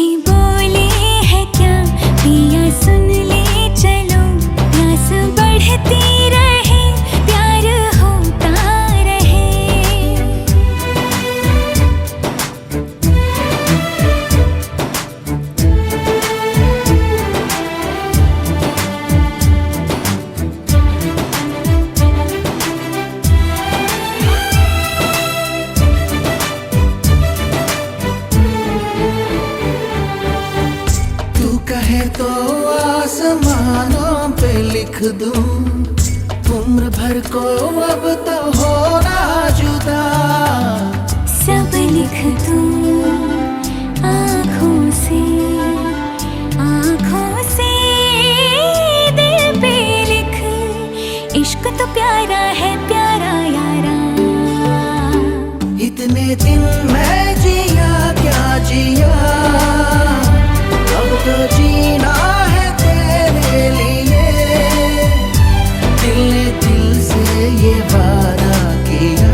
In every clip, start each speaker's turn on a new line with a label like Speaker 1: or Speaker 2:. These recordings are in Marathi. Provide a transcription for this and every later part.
Speaker 1: पंछी बोले है क्या पिया सुन ले चलो, प्यास बढ़ती रहे प्यार होता रहे।
Speaker 2: कहे तो आसमानों पे लिख दूं, उम्र भर को अब तो होना जुदा।
Speaker 1: सब लिख दूं आँखों से, आँखों से दिल पे लिख, इश्क तो प्यारा है प्यारा यारा।
Speaker 2: इतने दिन मैं जिया क्या जिया, अब तो जीना है तेरे लिए। दिल ने दिल से ये वादा किया,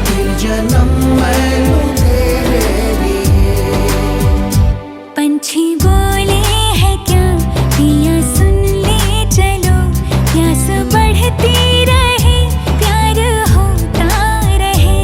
Speaker 2: फिर जन्म मैं लूं तेरे लिए।
Speaker 1: पंछी बोले है क्या पिया सुन ले चलो, प्यास बढ़ती रहे प्यार होता रहे।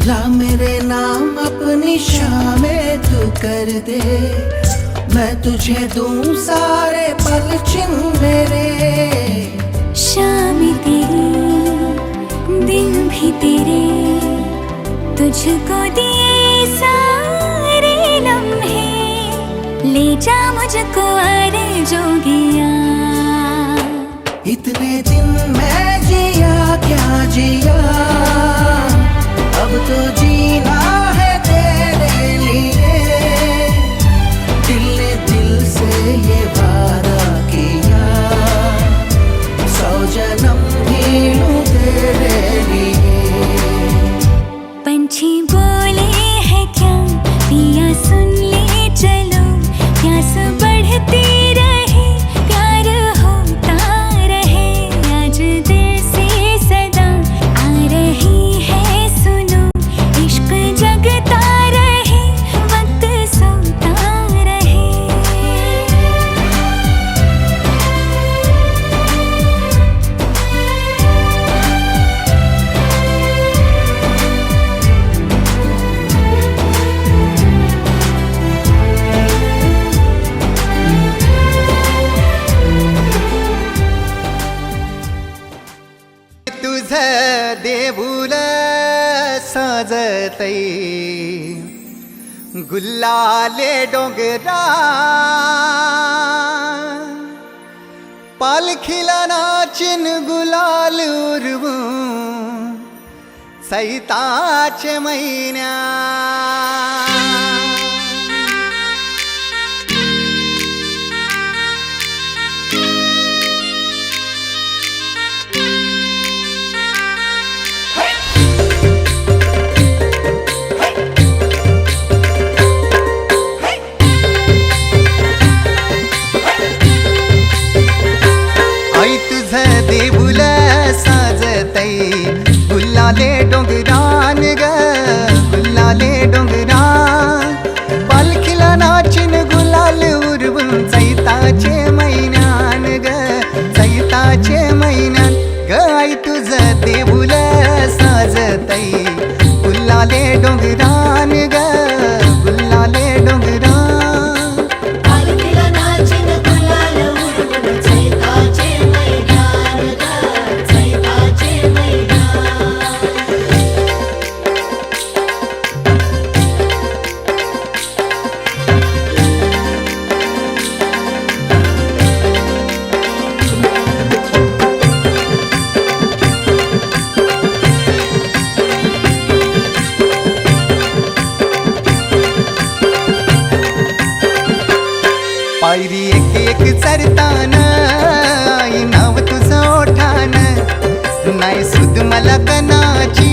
Speaker 2: ला मेरे नाम अपनी शामें तू कर दे, मैं तुझे दूं सारे पल छिन मेरे।
Speaker 1: शाम तेरी दिन भी तेरे, तुझको दिए सारे लम्हे, ले जा मुझको आरज़ूगियाँ।
Speaker 2: इतने दिन मैं जिया क्या जिया, अब तो जीना है तेरे लिए। दिल ने दिल से ये वादा किया, 100 जन्म भी लूं तेरे लिए।
Speaker 1: पंछी बोले है क्या पिया सुन ले चलो, प्यास बढ़ती रहे प्यार होता रहे। आज दिल से सदा आ रही है सुनो, इश्क जगता रहे वक्त सोता रहे।
Speaker 3: तुझं देऊळ साजतै गुल्लाले डोंगरा, पालखीला नाचिन गुलाल उडवून सैताचे महिन्या। आई तुझं देऊळ साजतै गुल्लाले डोंगरान ग, गुल्लाले डोंगरान, पालखीला नाचिन गुलाल उडवून चैताचे महिन्यान ग, चैताचे महिन्यान ग। आई तुझं देऊळ साजतै गुल्लाले डोंगरान ग, गुल्लाले डोंगरान। लग्नाची.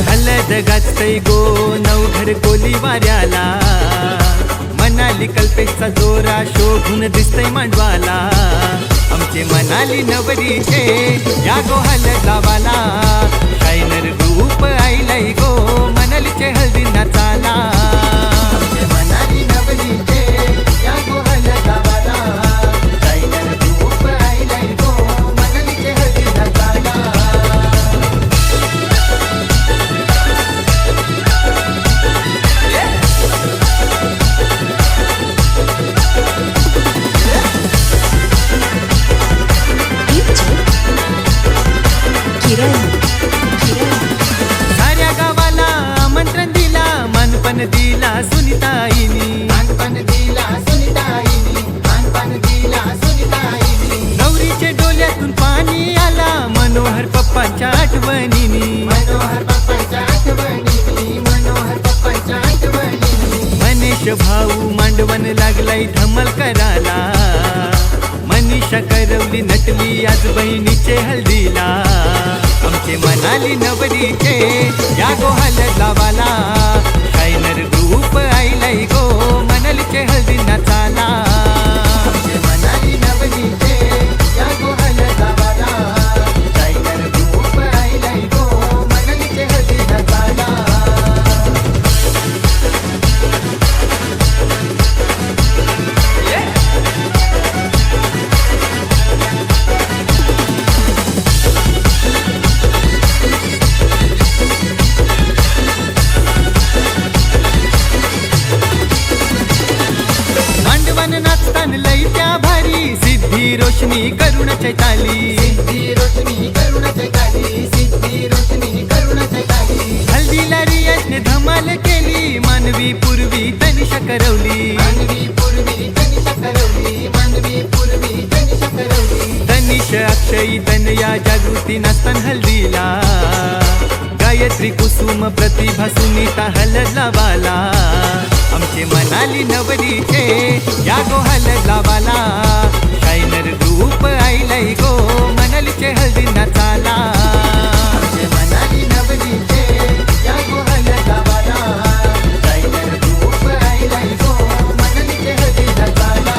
Speaker 4: हलद गाजतय गो नवघर कोली वाऱ्याला, मनाली कल्पेशचा जोरा शोभून दिसतय मांडवाला. आमचे मनाली नवरीचे या गो हलद लावाला, शायनर ग्रुप आईलाई गो मनालीचे हळदी नाचाला. आमचे मनाली नवरीचे या गो हलद लावाला, शायनर ग्रुप आईलाई गो मनालीचे हळदी नाचाला. साऱ्या गावाला आमंत्रण दिला, मानपण दिला सुनीताईनी, मानपण दिला सुनीताईनी, मानपण दिला सुनीताईनी. नवरीचे डोल्यातून पाणी आला, मनोहर पप्पांच्या आठवणीनी, मनोहर पप्पांच्या आठवणीनी, मनोहर पप्पांच्या आठवणीनी. मनीष भाऊ मांडवण लागलाय धमल कराला, मनीषा करवली नटली आज बहिणीचे हल्दीला. आमचे मनाली नवरीचे या गो हलद लावाला, शायनर ग्रुप आईलाई गो मनालीचे हळदी नाचाला. आमचे मनाली नवरीचे या गो हलद लावाला, शायनर ग्रुप आईलाई गो मनालीचे हळदी नाचाला. मांडवण नाचतान लई त्या भारी, सिद्धी रोशनी करुण चैताली, सिद्धी रोशनी करुण चैताली, सिद्धी रोशनी करुण चैताली. हल्दीला रियाजने धमाल केली, मानवी पूर्वी तनिषा करवली, मानवी पूर्वी तनिषा करवली, मानवी पूर्वी तनिषा करवली. तनिष अक्षयी तनया जागृती नाचतान हल्दीला, गायत्री कुसुम प्रतिभा सुनीता हलद लावाला. आमचे मनाली नवरीचे या गो हलद लावाला, शायनर ग्रुप आईलाई गो मनालीचे हळदी नाचाला. आमचे मनाली नवरीचे या गो हलद लावाला, शायनर ग्रुप आईलाई गो मनालीचे हळदी नाचाला.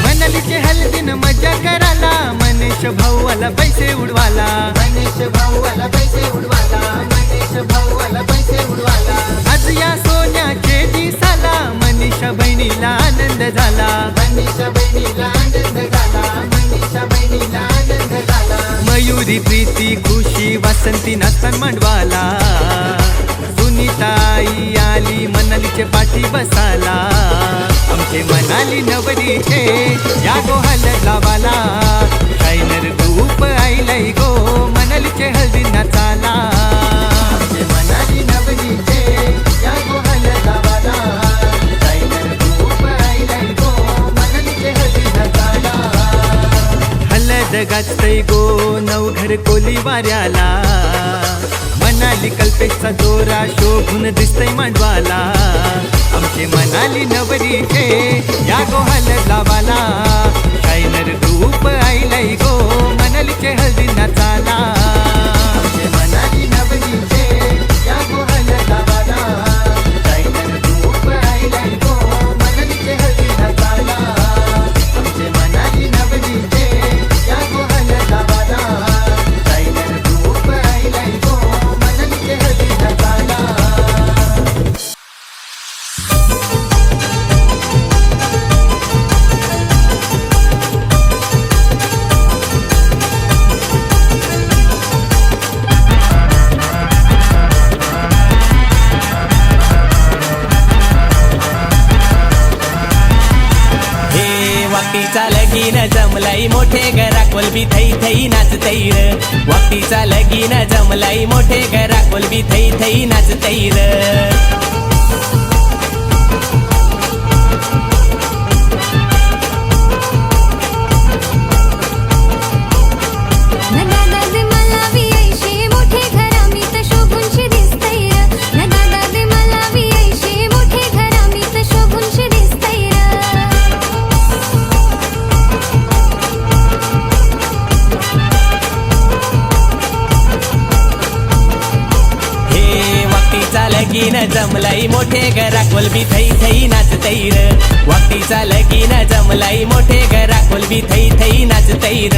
Speaker 4: मनालीचे हल्दीन मजा कराला, मनीष भाऊला पैसे उडवाला, मनीष भाऊला पैसे उडवाला, मनीष भाऊला पैसे उडवाला. आज या सोन्याचे दिसाला, मनीषा बहिणीला आनंद झाला, मनीषा बहिणीला आनंद झाला, मनीषा बहिणीला आनंद झाला. मयुरी प्रीती खुशी वासंती नाचतान मांडवाला, सुनीताई आली मनालीचे पाठी बसाला. आमचे मनाली नवरीचे या गो हलद लावाला, शायनर ग्रुप आईलाई गो मनालीचे हळदी नाचाला. आमचे मनाली नवरीचे या गो हलद लावाला, शायनर ग्रुप आईलाई गो मनालीचे हळदी नाचाला. हलद गाजतय गो नवघर कोली वाऱ्याला, मनाली कल्पेशचा जोरा शोभून दिसतय मांडवाला. आमचे मनाली नवरीचे या गो हलद लावाला, शायनर ग्रुप आईलाई गो मनालीचे हळदी नाचाला. आमचे मनाली नवरीचे या गो हलद लावाला, शायनर ग्रुप आईलाई गो मनालीचे हळदी नाचाला. आमचे मनाली नवरीचे या गो हलद लावाला, शायनर ग्रुप आईलाई गो मनालीचे हळदी नाचाला.
Speaker 5: वाकटीचा लगीन जमलाई मोठे घरा कोलबी थई थई नाचतई र वाकटीचा लगीन जमलाई मोठे घरा कोलबी थई थई नाचतई र लगीन जमलाई मोठे घरा कोलबी थई थई नाचतई र वाकटीचा लगीन जमलाई मोठे घरा कोलबी थई थई नाचतई र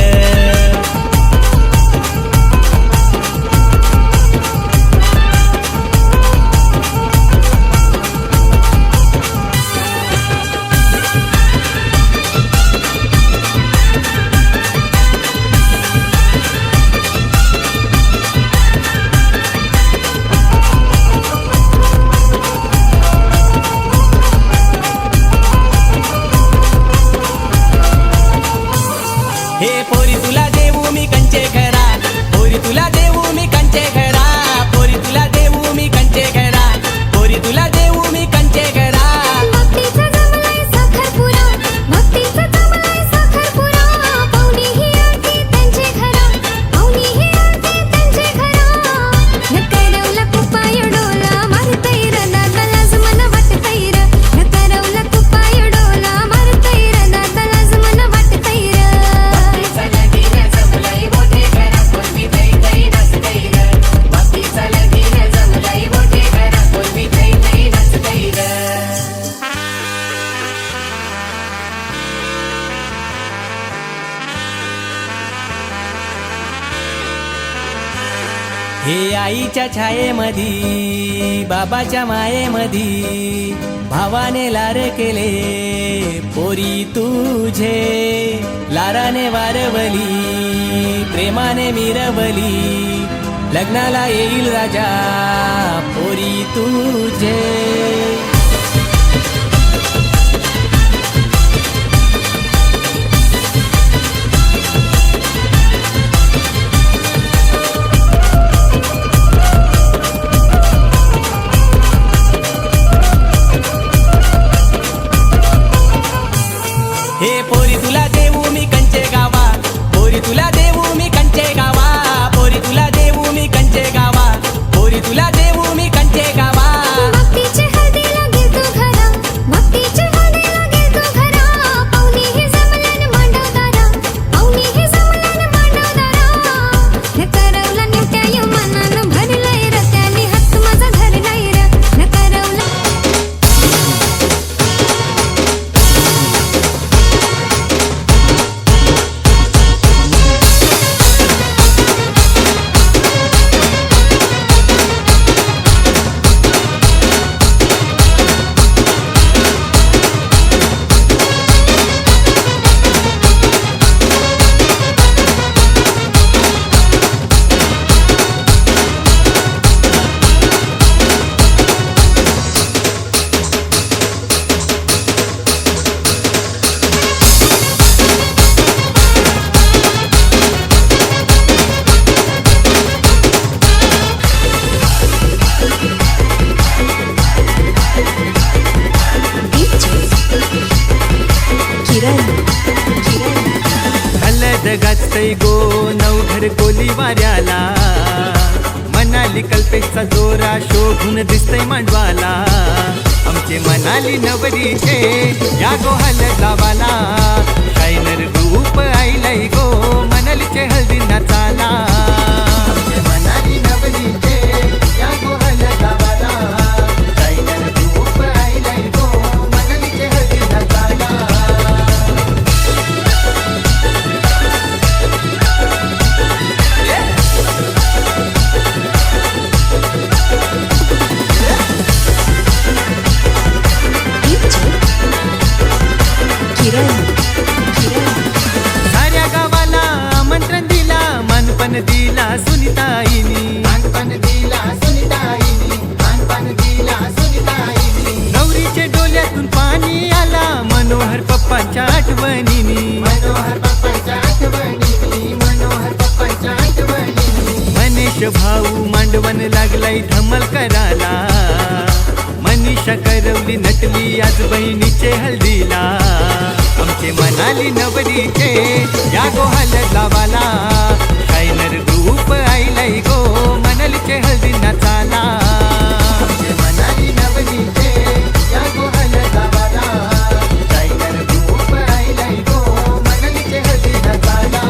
Speaker 5: हे पोरी तुला देऊ मी कंचे घरा पोरी तुला देऊ मी कंचे घरा पोरी तुला देऊ मी कंचे घरा पोरी तुला देऊ मी कंचे घरा
Speaker 1: भक्तीचा जमलाय साखरपुरा भक्तीचा जमलाय साखरपुरा पाहुणी ही आरती त्यांचे घरा पाहुणी ही आरती त्यांचे घरा नकरवला कुपाय डोला मारतई र दादालाच मन वाटतई र नकरवला कुपाय डोला मारतई र दादालाच मन वाटतई र
Speaker 5: हे आईच्या छायेमधी बाबाच्या मायेमधी भावाने लार केले पोरी तुझे लाराने वारवली प्रेमाने मिरवली लग्नाला येईल राजा पोरी तुझे हे पोरी तुला देऊ मी कंचे गावा पोरी तुला देऊ मी कंचे गावा पोरी तुला देऊ मी कंचे गावा पोरी तुला देऊ मी कंचे गावा
Speaker 1: भक्तीचे हळदीला गेलो घरा भक्तीचे हळदीला गेलो घरा पाहुणी ही जमल्यान मांडवदारा पाहुणी ही जमल्यान मांडवदारा नकरवला नित्या मनानं भरलंय र त्याने हात माझा धरलाय र नकरवला
Speaker 4: हलद गाजतय गो नवघर कोली वाऱ्याला मनाली कल्पेचा जोरा शोभून दिसतय मांडवाला आमचे मनाली नवरीचे या गो हलद गावाला शायनर रूप आईलय गो मनालीचे हळदी नाचाला आमचे मनाली नवरीचे या गो हलद गावाला शायनर रूप आईलय गो मनालीचे हळदी नाचाला
Speaker 1: किरण
Speaker 4: गेली आज बहिणीचे हल्दीला, आमचे मनाली नवरीचे या गो हळद लावाला. शायनर ग्रुप आईलाई गो मनालीचे हळदीना चाला. आमचे मनाली नवरीचे या गो हळद लावाला. शायनर ग्रुप आईलाई गो मनालीचे हळदीना चाला.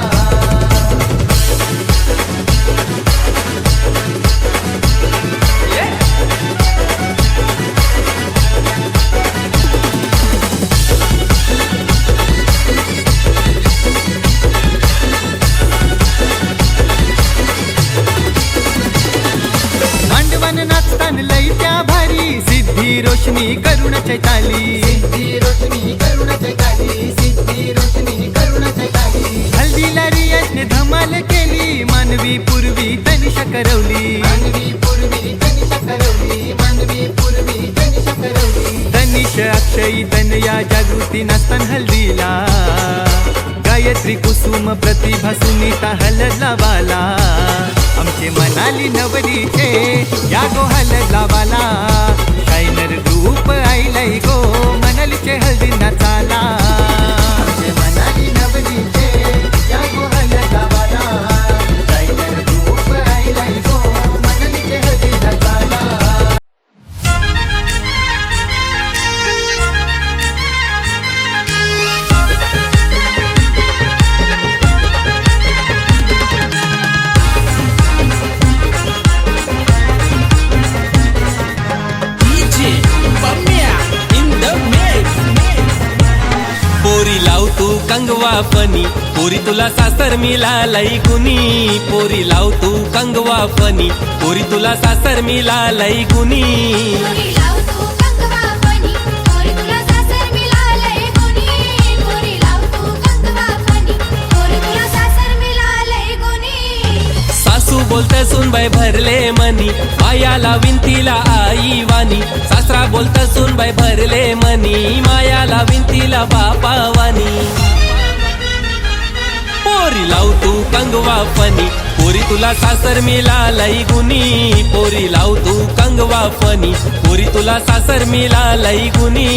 Speaker 4: मांडवन नाचतान लई त्या भारी, सिद्धी रोशनी करुण चैताली. सिद्धी रोशनी करुण चैताली. सिद्धी रोशनी करुण चैताली. हल्दीला रियाजने धमाल केली, मानवी पूर्वी तनिषा करवली. मानवी पूर्वी तनिषा करवली. मानवी पूर्वी तनिषा करवली. तनिष अक्षयी तनया जागृती नाचतान हल्दीला. गायत्री कुसुम प्रतिभा सुनीता हळद लावाला. आमचे मनाली नवरीचे या गो हळद लावाला. शायनर ग्रुप आईलाई गो मनालीचे हळदीना चाला. आमचे मनाली नवरीचे या गो हळद लावाला. शायनर ग्रुप आईलाई गो मनालीचे हळदीना चाला.
Speaker 5: पोरी लाव तू कंगवा फनी, पोरी तुला सासर मिळालय गुनी. पोरी लाव तू कंगवा फनी, पोरी तुला सासर मिळालय गुनी.
Speaker 1: पोरी लाव तू कंगवा फनी, पोरी तुला सासर मिळालंय गुणी. पोरी लाव तू कंगवा फनी, पोरी तुला सासर मिळालंय गुणी.
Speaker 5: सासू बोलत सुनबाई भरले मनी, मायाला विंतीला आई वाणी. सासरा बोलत सुनबाई भरले मनी, मायाला विंतीला बापा वाणी. पोरी लाव तू कंगवा फनी, पोरी तुला सासर मिळालय गुनी. पोरी लाव तू कंगवा फनी, पोरी तुला सासर मिळालय गुनी.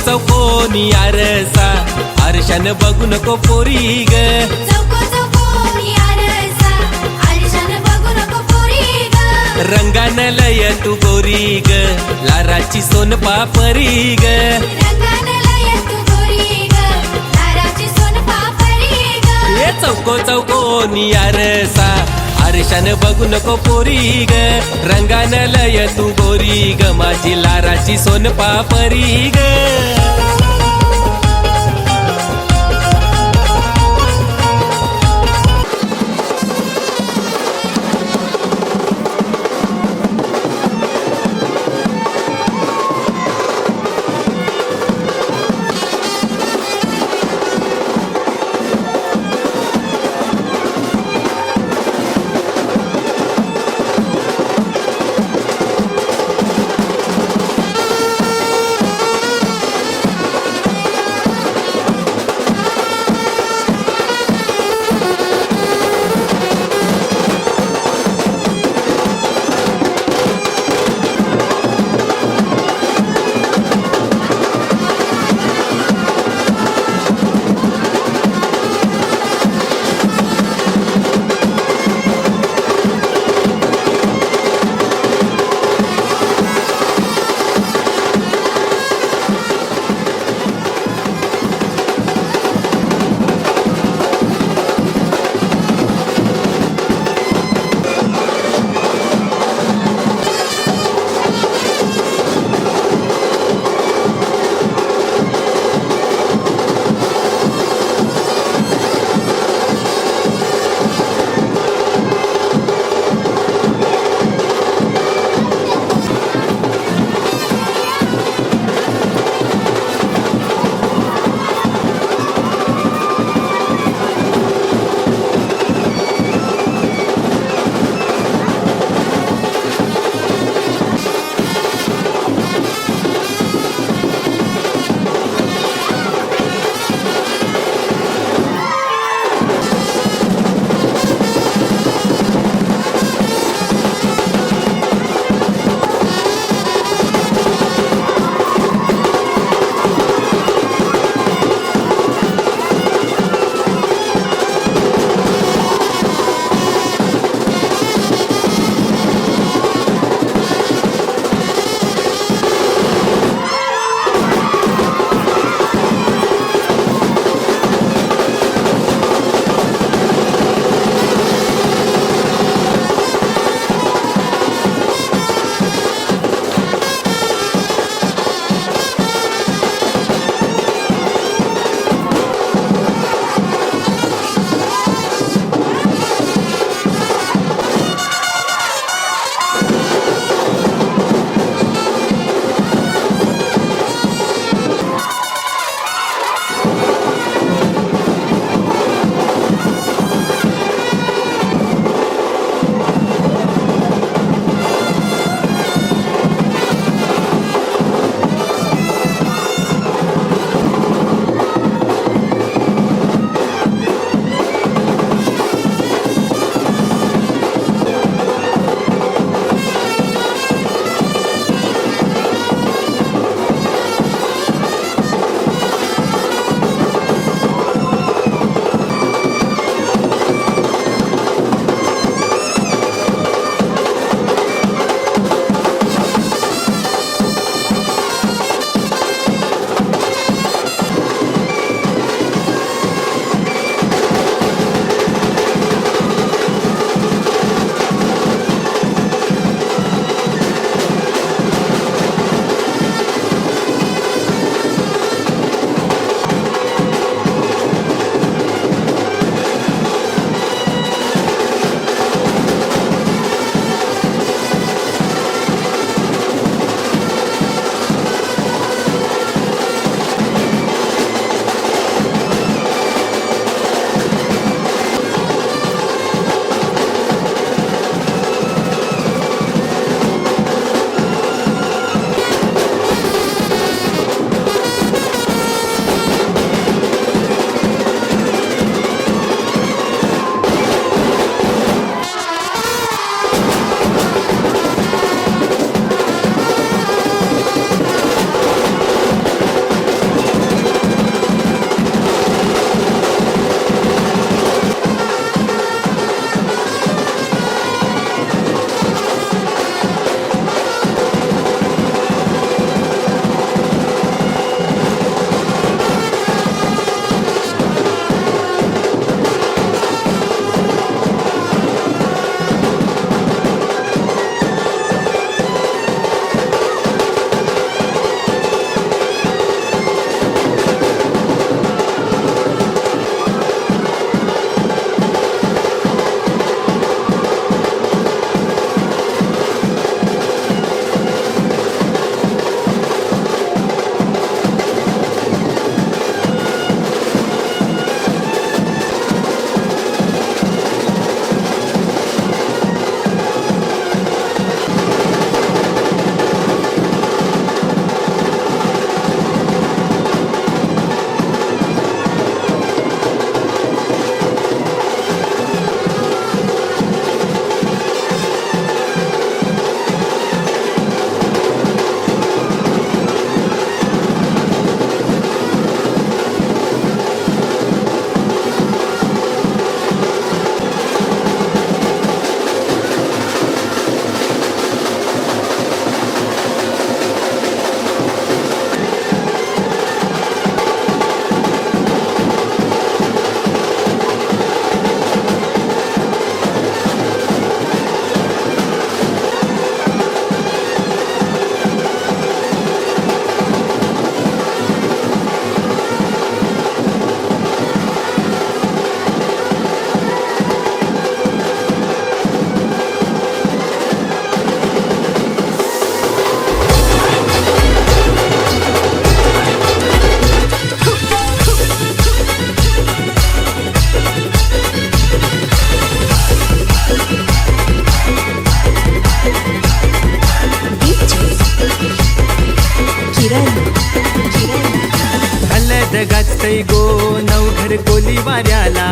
Speaker 5: चौकोनी आरसा, आरशान बघू नको पोरी ग.
Speaker 1: चौको चौकोनी आरसा, आरशान बघू नको पोरी ग.
Speaker 5: रंगान लय तू गोरी ग, लाराची सोन पापरी ग.
Speaker 1: रंगान लय तू गोरी ग, लाराची सोन पापरी ग.
Speaker 5: हे चौको चौकोनी आरसा, आरशान बघू नको पोरी ग. रंगान लय तू गोरी ग, माझी लाराची सोन पापरी ग.
Speaker 4: दिसतय गो नवघर कोली वाऱ्याला,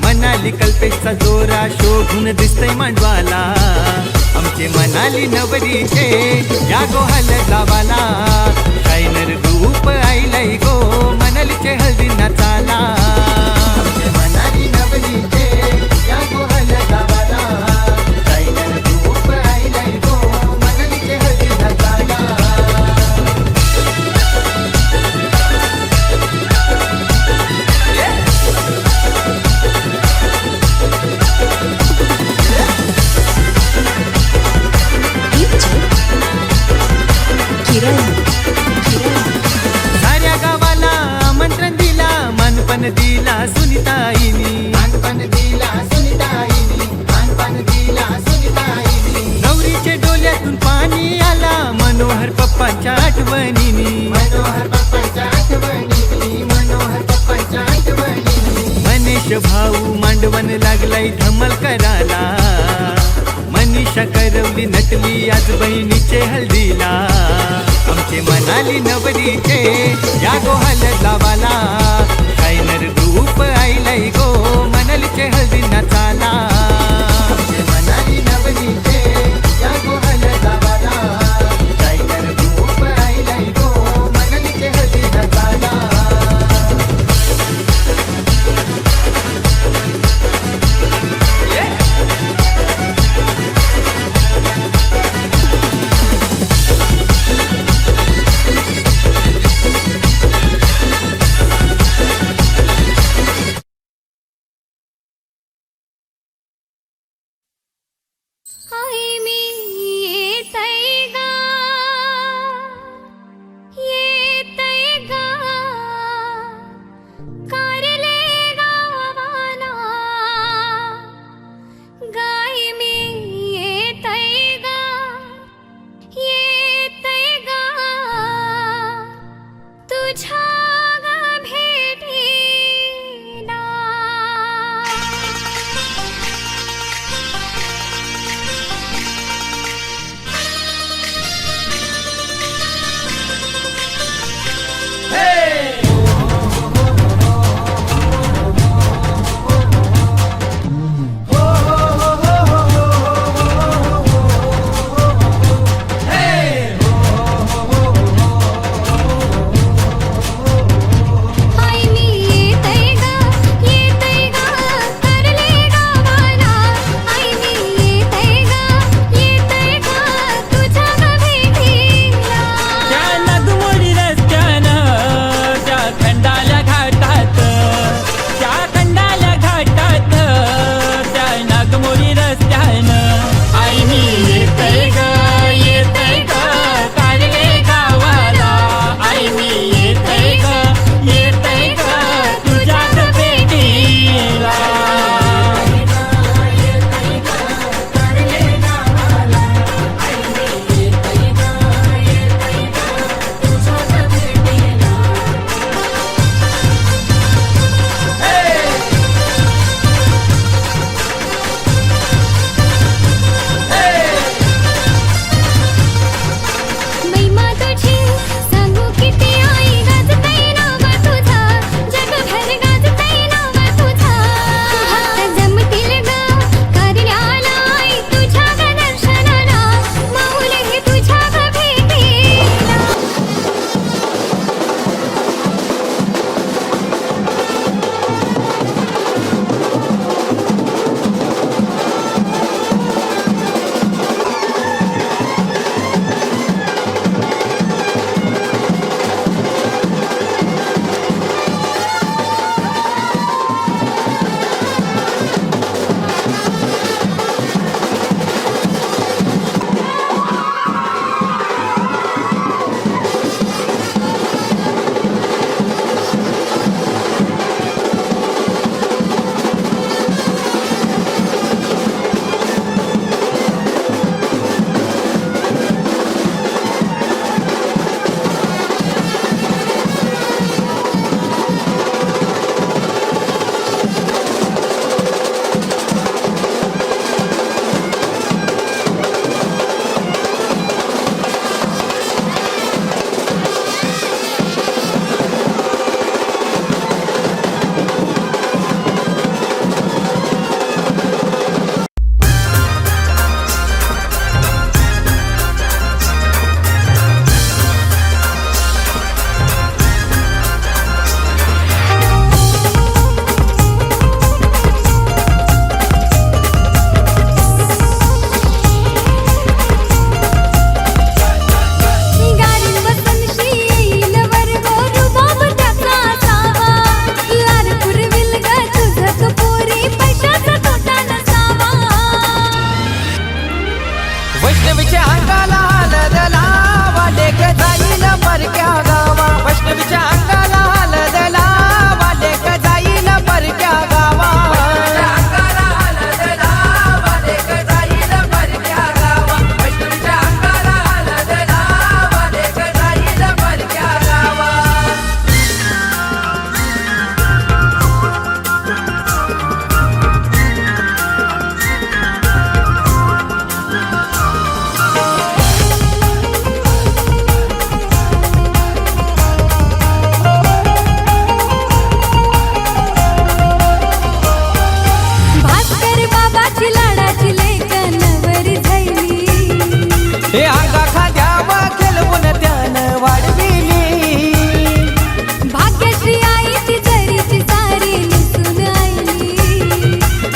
Speaker 4: मनाली कल्पेशचा जोरा शोभून दिसतय मांडवाला. आमचे मनाली नवरीचे या गो हलगावाला, शायनर ग्रुप आईलय गो मनालीचे हळदी नाचाला. आमचे मनाली नवरीचे या गो हलगावाला, शायनर ग्रुप आईलय गो मनालीचे हळदी नाचाला. साऱ्या गावाला आमंत्रण दिला, मानपण दिला सुनीताईनी, मानपण दिला सुनीताईनी, मानपण दिला सुनीताईनी. नवरीचे डोळ्यातून पाणी आला मनोहर पप्पांच्या आठवणीनी, मनोहर पप्पांच्या आठवणीनी, मनोहर पप्पांच्या आठवणीनी. मनीष भाऊ मांडवण लागलाय धमाल कराला, मनीषा करवली नटली आज बहिणीचे हल्दीला. आमचे मनाली नवरीचे या गो हलगावाला, शायनर ग्रुप आईलय गो मनालीचे हळदी नाचाला. आमचे मनाली नवरीचे या गो हलगावाला, शायनर ग्रुप आईलय गो मनालीचे हळदी नाचाला.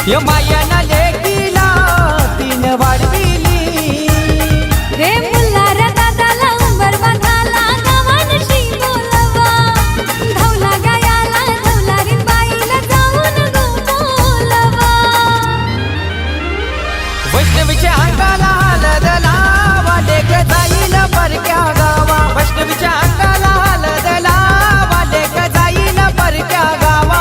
Speaker 5: य मायाना लेकीला तीन वाढविली
Speaker 1: रे मुल्हारा दादाला उंबर बांधाला गावान श्री बोलवा धावला गायाला धावला रे बाईला जाऊन गो बोलवा
Speaker 5: वैष्णवीच्या अंगाला हलद लावा लेक जाईल परक्या गावा वैष्णवीच्या अंगाला हलद लावा लेक जाईल परक्या गावा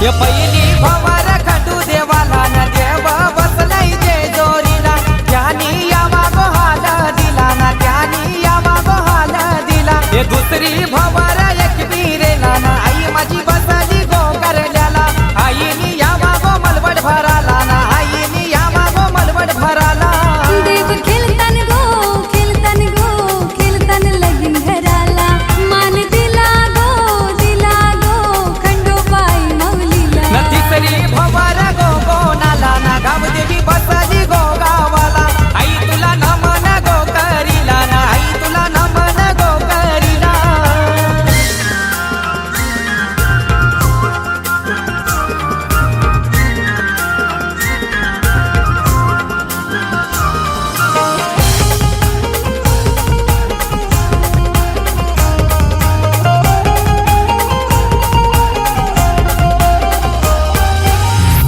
Speaker 5: य पहिली भवर खंडू देवाला न देव बसलाई जे जोरीला ज्यानी यावा गोहाल दिला ना त्यानी यावा गोहाल दिला ये दुसरी भवर एक बीरेला ना आई माझी बसली गो करल्याला आईनी यावा गो मलबड भराला ना आईनी यावा गो मलबड भराला
Speaker 1: देव खेळतान गो खेळतान लगीन घराला मान दिला गो खंडोबाई माऊलीला
Speaker 5: न तिसरी भवर गो कोणाला ना गावदेवी बसली गो गावाला आई तुला नमन गो करीला ना आई तुला नमन गो करीला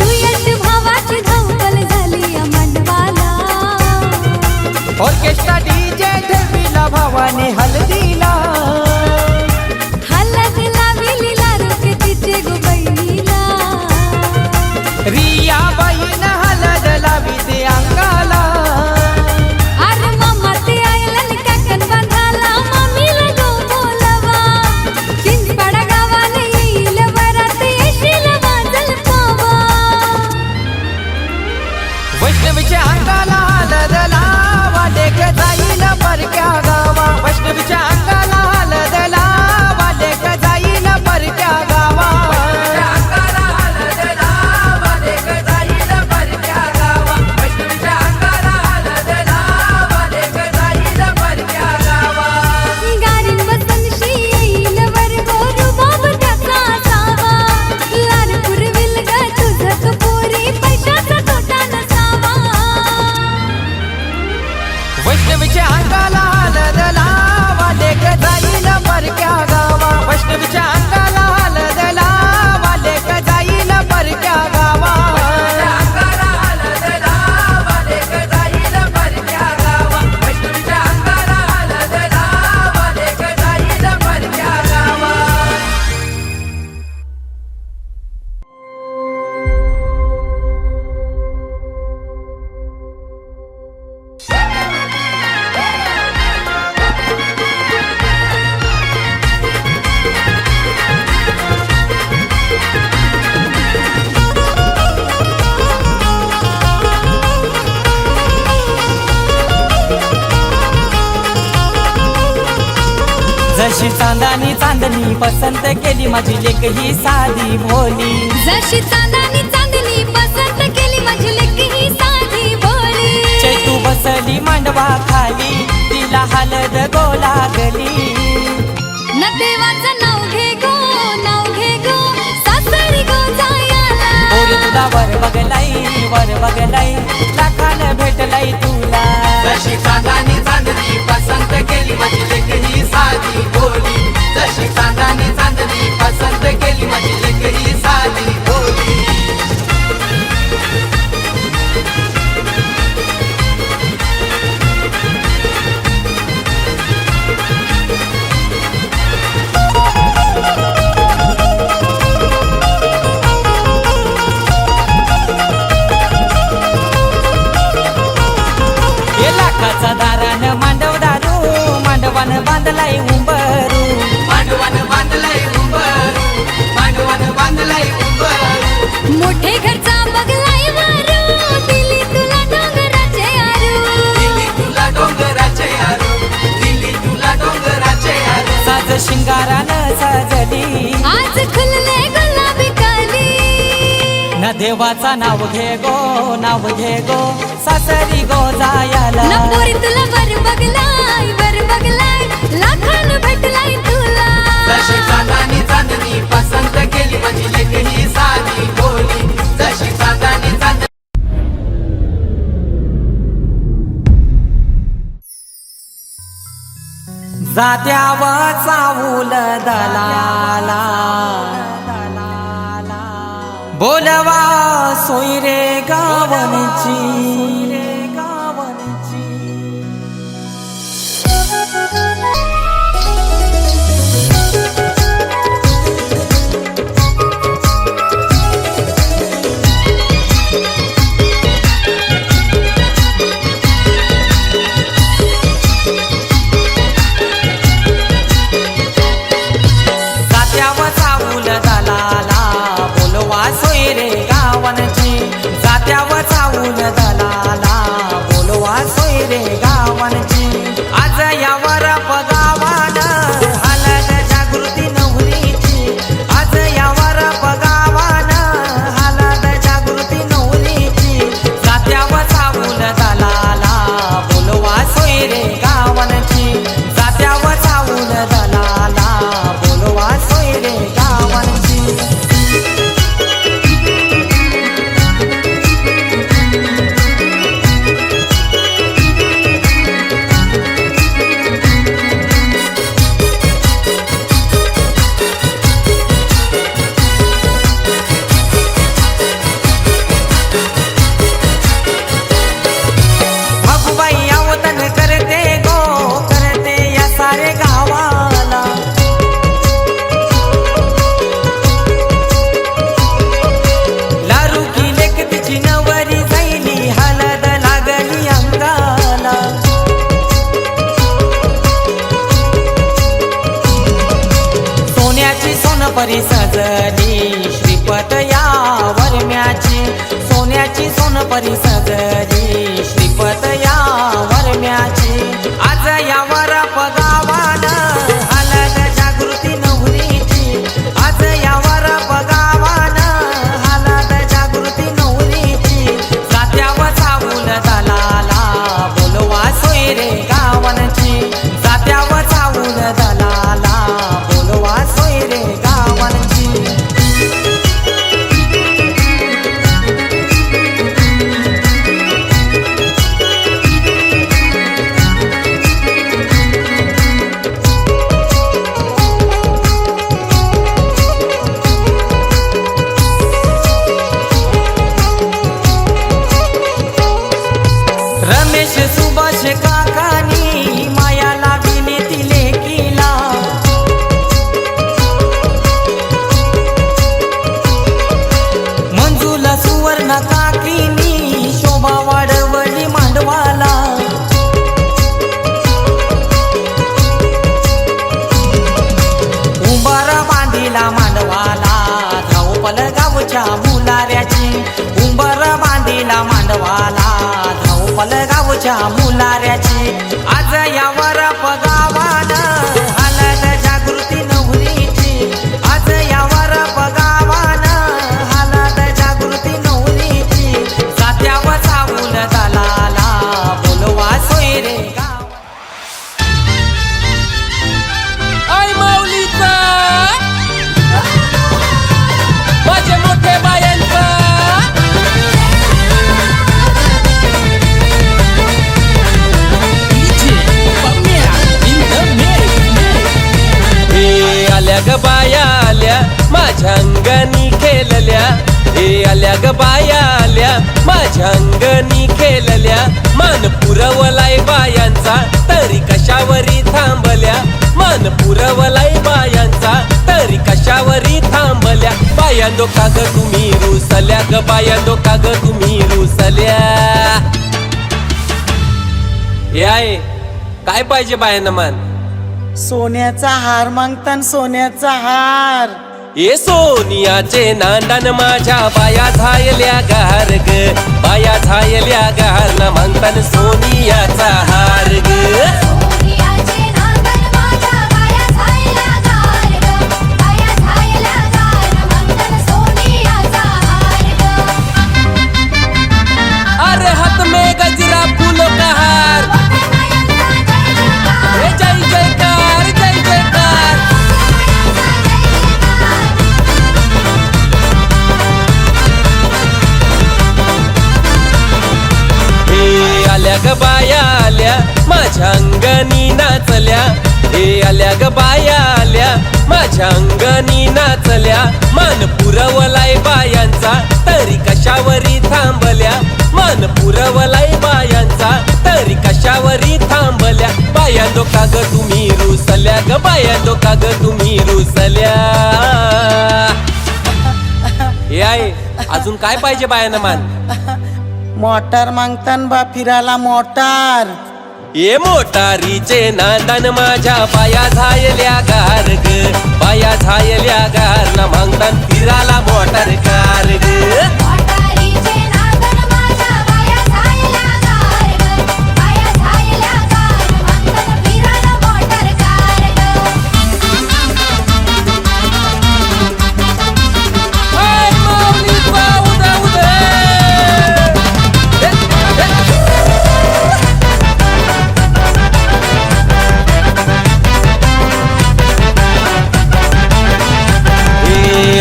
Speaker 1: तुयट भावाची धावपल झाली या मंडवाला
Speaker 5: ऑर्केस्ट्रा डीजे ठेविला भावाने हल्दीला
Speaker 1: हलद लाविलीला रोके तिचे गो बहिणीला
Speaker 5: रिया बाईन हलद लावी ते अंगाला
Speaker 1: अरे मामा ते आयलन काकन बांधाला मामीला गो बोलवा चिंचपाडा गावाला येईल वरात येशील वाजल पावा
Speaker 5: वैष्णवीच्या अंगाला हलद लावा लेक जाईल परक्या गावा वैष्णवीच्या अंगाला हलद लावा लेक जाईल परक्या गावा
Speaker 1: गारीन बसन शी येईल वर गोरू बाब त्याचा असावा लारपूर विलग तुझं कपोरी पैशाचा तोटा नसावा
Speaker 5: वैष्णवीच्या अंगाला हलद लावा लेक जाईल परक्या गावा वैष्णवीच्या अंगाला हलद लावा लेक जाईल परक्या गावा जशी चांदानी चांदणी पसंत केली माझी लेक ही साधी भोली
Speaker 1: जशी चांदानी चांदणी पसंत केली माझी लेक ही साधी भोळी
Speaker 5: चैतू बसली मांडवा खाली तिला हलद गो लागली
Speaker 1: न देवाचं नाव घे गो सासरी गो जायाला
Speaker 5: पोरी तुला वर बघलाई लाखान भेटलाई तुला
Speaker 2: जशी चांदानी चांदणी पसंत केली माझी लेक ही साधी भोली जशी चांदानी चांदणी पसंत केली माझी लेक ही साधी भोली
Speaker 5: ये लाखाचा दारान मांडव दारू मांडवान बांधलाई उंबरू
Speaker 2: मांडवान बांधलंय उंबरू मांडवान बांधलंय उंबरू
Speaker 1: मोठे घरचा बगलाय वर
Speaker 5: शृंगारानं सजली
Speaker 1: आज खुलले गुलाबी कली
Speaker 5: न देवाचा नाव घे गो सासरी गो जायाला
Speaker 1: नपोरी तुला वर बघलाय लाखान भेटलाय तुला
Speaker 2: जशी चांदानी चांदणी पसंत केली माझी लेक ही साधी बोली जशी चांदानी चांदणी
Speaker 5: जात्याव चावूल दलाला बोलवा सोयरे गावनची जात्याव चावूल दलाला बोलवा सोयरे गावांची आज यावर पगावान हालत जागृती नवरीची आज यावर पगावान हालत जागृती नवरीची जात्याव चावूल दलाला बोलवा सोयरे गावांची जात्याव चावूल दलाला बोलवा सोयरे गावांची परी सजली श्रीपत या वरम्याची सोन्याची सोनपरी सजली श्रीपत या वरम्याची आज यावर पगावान हालत जागृती नवरीची आज यावर पगावान हालत जागृती नवरीची जात्याव चावूल दलाला बोलवा सोयरे गावांची जात्याव चावूल दलाला बोलवा सोयरे गावांची रमेश सुभाष काकानी मायाला दिली तिले किला मंजूला सुवर्ण काकीनी शोभा वाढवली मांडवाला उंबारा बांधिला मांडवाला धावपल गावच्या मुलाऱ्याची उंबारा बांधिला मांडवाला धावपल गावच्या मुलाऱ्याची आज यावर पगावान हालत जागृती नवरीची आज यावर पगावान हालत जागृती नवरीची जात्याव चावूल दलाला बोलवा सोयरे गाव
Speaker 6: आई माऊलीचा माझे मोठे बायांचा हे आल्या ग बाया आल्या माझ्या अंगणी खेळल्या हे आल्या ग बाया आल्या माझ्या अंगणी खेळल्या मान पुरवलाय बायांचा तरी कशावरी थांबल्या मान पुरवलाय बायांचा तरी कशावरी थांबल्या बायांदो का ग तुम्ही रुसल्या ग बायांदो का ग तुम्ही रुसल्या हे आहे काय पाहिजे बायांना मान
Speaker 7: सोन्याचा हार मागतान सोन्याचा हार
Speaker 6: ए सोनियाचे नांदन माझ्या बाया झायल्या गार ग बाया झायल्या गार ना मागतान सोनियाचा हार ग
Speaker 1: सोनियाचे नांदन माझ्या बाया झायल्या गार
Speaker 6: ग बाया आल्या माझ्या अंगणी नाचल्या हे आल्या ग बाया आल्या माझ्या अंगणी नाचल्या मान पुरवलाय बायांचा तरी कशावरी थांबल्या मान पुरवलाय बायांचा तरी कशावरी थांबल्या बायांदो का ग तुम्ही रुसल्या ग बायांदो का ग तुम्ही रुसल्या हे आहे अजून काय पाहिजे बायांना मान
Speaker 7: मोटार मागतान बा फिरायला मोटार
Speaker 6: ये मोटारीचे नांदन माझ्या बाया झायल्या गार ग बाया झायल्या गार ना मागतान फिराला मोटार कार ग
Speaker 1: मोटारीचे नांदन माझ्या बाया झायल्या गार ग बाया झायल्या गार मागतान फिरायला मोटार कार
Speaker 6: हाय माऊली उदा उदा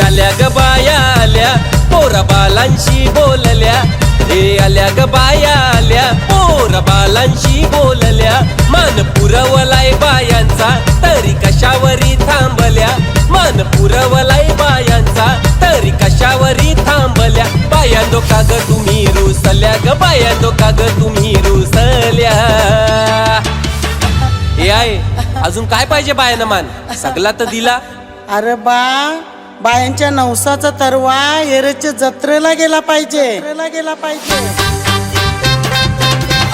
Speaker 6: आल्या ग बाया आल्या पोरा बालांशी बोलल्या हे आल्या ग बाया आल्या पोरा बालांशी बोलल्या मान पुरवलाय बायांचा तरी कशावरी थांबल्या मान पुरवलाय बायांचा तरी कशावरी थांबल्या बायांदो का ग तुम्ही रुसल्या ग बायांदो का ग तुम्ही रुसल्या हे आहे अजून काय पाहिजे बायांना मान सगळा तर दिला
Speaker 7: अरे बा बायांच्या नवसाचा तरवा एरेच्या जत्रेला गेला पाहिजे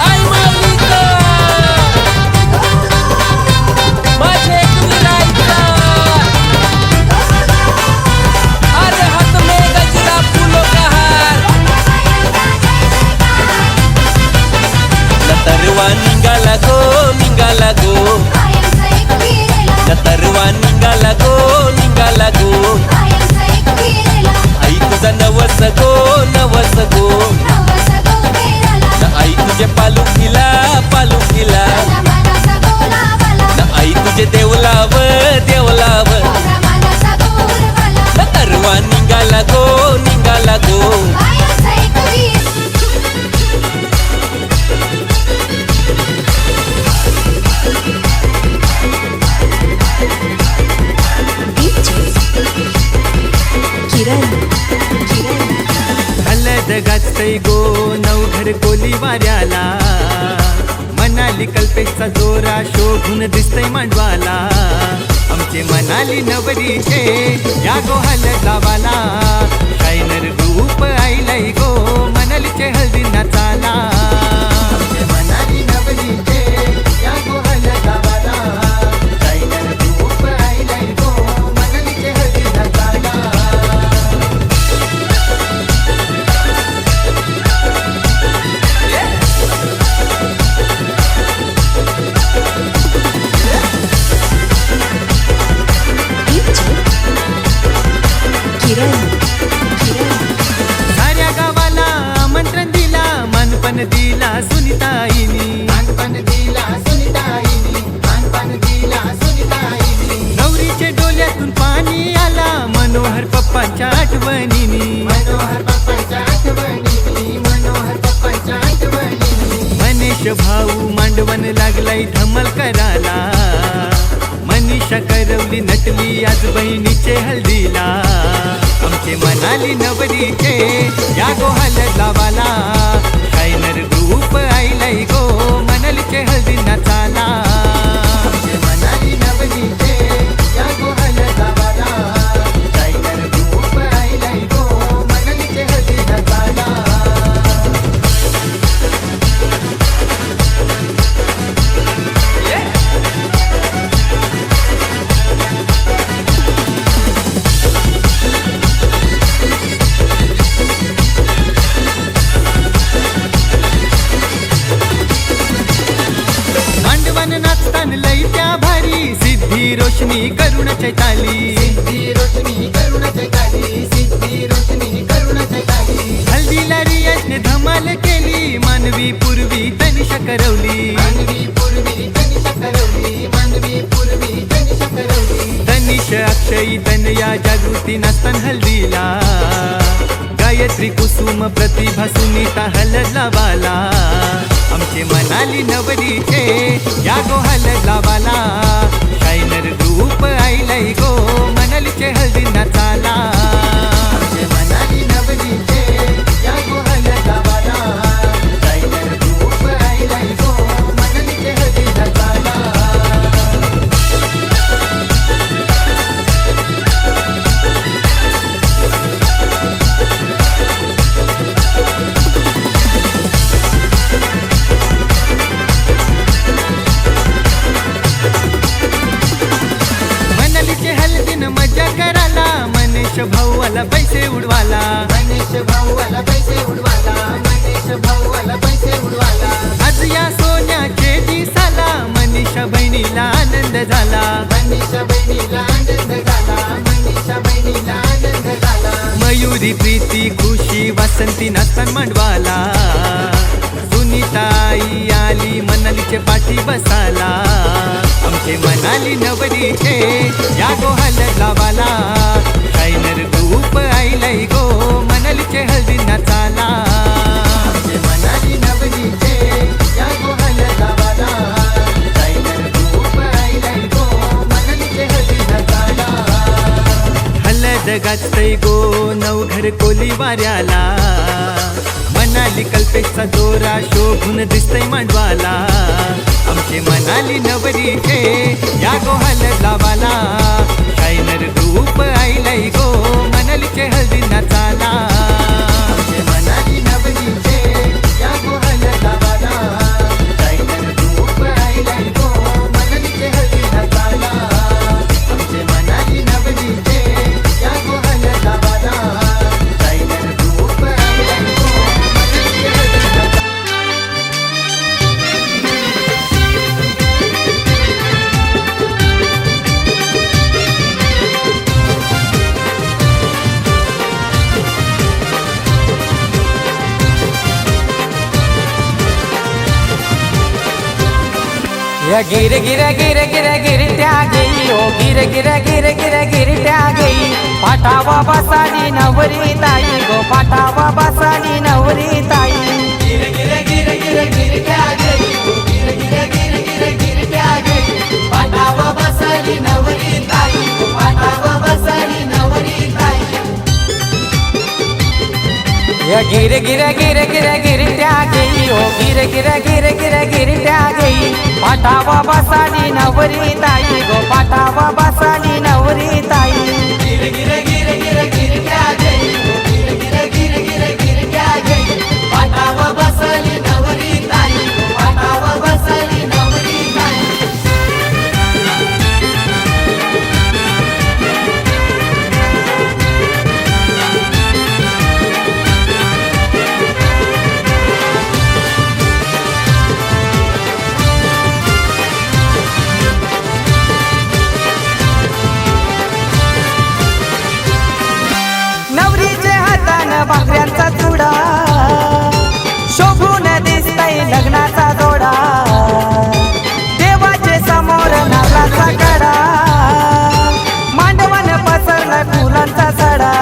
Speaker 6: आई माऊलीचा माझे तुम्ही राहायचा अरे हात में गजरा फूलों का हार न तरवा निघाला गो
Speaker 1: बायांचा एक फिरेला
Speaker 6: न तरवा निघाला गो आई तुझा नवस गो
Speaker 1: नवस गो फिरायला
Speaker 6: न आई तुझे पालुखीला
Speaker 1: माझ्या मनाचा गोलावाला
Speaker 6: न आई तुझे देवलाव
Speaker 1: माझ्या मनाचा गोरवाला
Speaker 6: न तरवा निघाला गो
Speaker 1: बायांचा एक वीर
Speaker 4: हलद गाजतय गो नवघर कोली वाऱ्याला मनाली कल्पेशचा जोरा शोभून दिसतय मांडवाला आमचे मनाली नवरीचे या गो हलद लावाला शायनर रूप आईलय गो मनालीचे हळदी नाचाला आमचे मनाली नवरीचे या गो हलद लावाला शायनर रूप आईलय गो मनालीचे हळदी नाचाला साऱ्या गावाला आमंत्रण दिला मानपण दिला सुनीताईनी नवरीचे डोल्यातून पाणी आला मनोहर पप्पांच्या आठवणीनी मनीष भाऊ मांडवण लागलाय धमल कराला मनीषा करवली नटली आज बहिणीचे हल्दीला आमचे मनाली नवरीचे या गो हलद लावाला शायनर ग्रुप आईलय गो मनालीचे हळदी नाचाला आमचे मनाली नवरीचे या गो हलद लावाला शायनर ग्रुप आईलय गो मनालीचे हळदी नाचाला मांडवन नाचतान लई त्या भारी सिद्धी रोशनी करुण चैताली हल्दीला रियाजने धमाल केली मानवी पूर्वी तनिषा करवली तनिष अक्षयी तनया जागृती नाचतान हल्दीला गायत्री कुसुम प्रतिभा सुनीता हलद लावाला आमचे मनाली नवरीचे या गो हळद लावाला शायनर ग्रुप आईलाई गो मनालीचे हळदी नाचाला आमचे मनाली नवरीचे या गो हळद लावाला शायनर ग्रुप आईलाई गो मनालीचे हळदी नाचाला मनालीचे हल्दीन मजा कराला मनीष भाऊला पैसे उडवाला मनीष भाऊला पैसे उडवाला मनीष भाऊला पैसे उडवाला आज या सोन्याचे दिसाला मनीषा बहिणीला आनंद झाला मनीषा बहिणीला आनंद झाला मनीषा बहिणीला आनंद झाला मयुरी प्रीती खुशी वासंती नाचतान मांडवाला सुनीताई आली मनालीचे पाठी बसाला आमचे मनाली नवरीचे या गो हळद लावाला शायनर ग्रुप आईलाई गो मनालीचे हळदी नाचाला आमचे मनाली नवरीचे या गो हळद लावाला शायनर ग्रुप आईलाई गो मनालीचे हळदी नाचाला हळद गाजतय गो नवघर कोली वाऱ्याला मनाली कल्पेशचा दोरा शोभून दिसतय मांडवाला आमचे मनाली नवरीचे या गो हळद लावाला शायनर ग्रुप आईलाई गो मनालीचे हळदी नाचाला आमचे मनाली नवरीचे या गो हळद लावाला शायनर ग्रुप आईलाई गो मनालीचे हळदी नाचाला आमचे मनाली नवरीचे या गो हळद लावाला शायनर ग्रुप आईलाई गो मनालीचे हळदी नाचाला
Speaker 5: या गिर गिर गिर गिर गिरट्या गेई ओ गिर गिर गिर गिर गिरट्या गेई पाठावा बसाली नवरी ताई गो पाठावा बसाली नवरी ताई
Speaker 2: गिर गिर गिर गिर गिरट्या गेली गिर गिर गिर गिर गिरट्या गेली पाठावा बसाली नवरी ताई पाठावा बसाली नवरी ताई
Speaker 5: या गिर गिर गिर गिर गिरट्या गेई ओ गिर गिर गिर गिर गिरट्या गेई पाठावा बसाली नवरी ताई गो पाठावा बसाली नवरी ताई
Speaker 2: गिर गिर गिर गिर गिरट्या गेली गिर गिर गिर गिर गिरट्या गेली पाठावा बसाली नवरी ताई पाठावा बसाली नवरी ताई
Speaker 5: नवरीचे हातान भाकऱ्यांचा चुडा शोभून दिसतय लग्नाचा जोडा देवाचे समोर नारळाचा कडा मांडवण पसरलाय फुलांचा सडा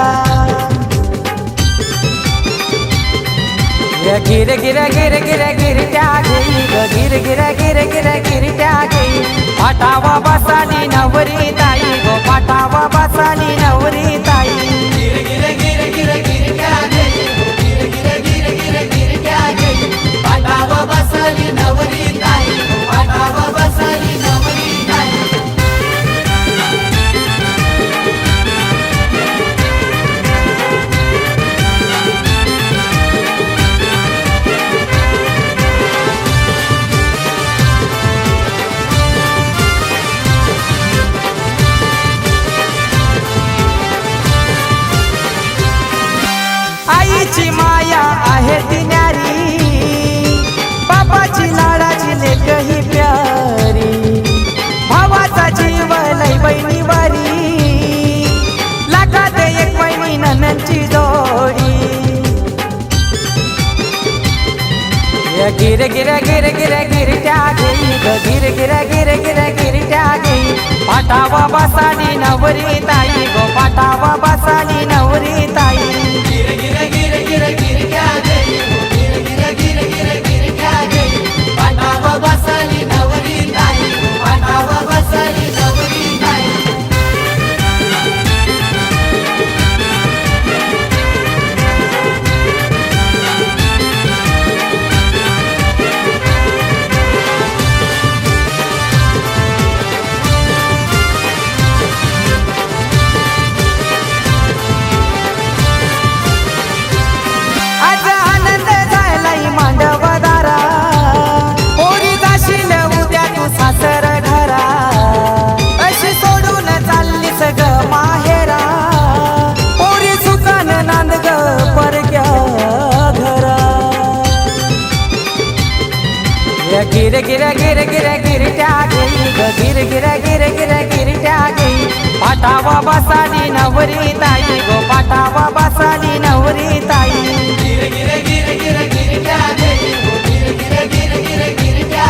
Speaker 5: या गिर गिर गिर गिर गिरट्या गेई ग गिर गिर गिर गिर गिरट्या गेई पाठावा बसाली नवरी ताई गो पाठावा बसाली नवरी ताई
Speaker 2: गिर गिर गिर गिर गिरट्या गेली गिर गिर गिर गिर गिरट्या गेली पाठावा बसाली नवरी ताई पाठावा बसाली नवरी ताई
Speaker 5: आईची माया आहे ती न्यारी बाबाची लाडाची लेक ही प्यारी भावाचा जीव लय बहिणी वारी लागात एक बहिणी ननंची जोडी या गिर गिर गिर गिर गिरट्या गेई ग गिर गिर गिर गिर गिरट्या गेई पाठावा बसाली नवरी ताई गो पाठावा बसाली नवरी ताई
Speaker 2: गिर गिर गिर गिर गिरट्या गेली गिर गिर गिर गिर गिरट्या गेली
Speaker 8: गिर गिर गिर गिर गिरट्या गे पाठावा बसाली नवरी ताई गो पाठावा बसाली नवरी ताई